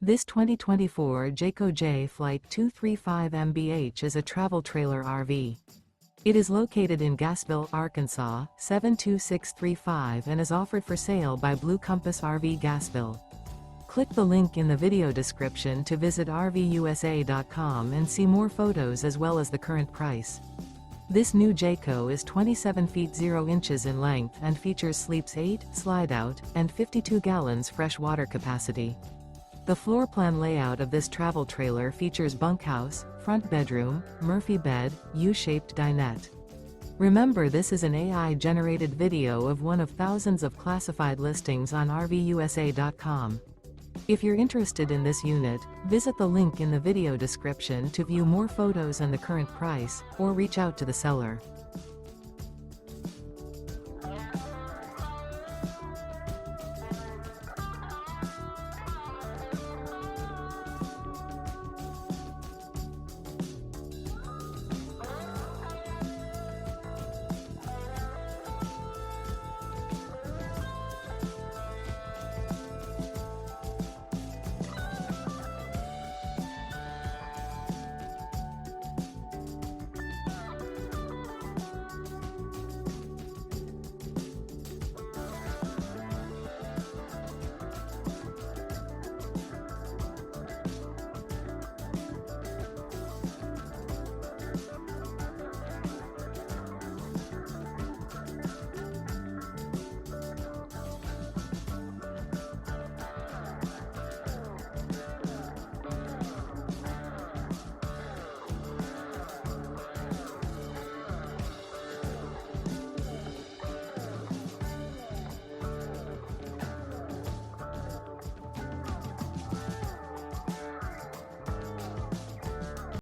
This 2024 Jayco Jay Flight 235 MBH is a travel trailer RV. It is located in Gassville, Arkansas, 72635 and is offered for sale by Blue Compass RV Gassville. Click the link in the video description to visit RVUSA.com and see more photos as well as the current price. This new Jayco is 27 feet 0 inches in length and features sleeps 8, slide-out, and 52 gallons fresh water capacity. The floor plan layout of this travel trailer features bunkhouse, front bedroom, Murphy bed, U-shaped dinette. Remember, this is an AI-generated video of one of thousands of classified listings on RVUSA.com. If you're interested in this unit, visit the link in the video description to view more photos and the current price, or reach out to the seller.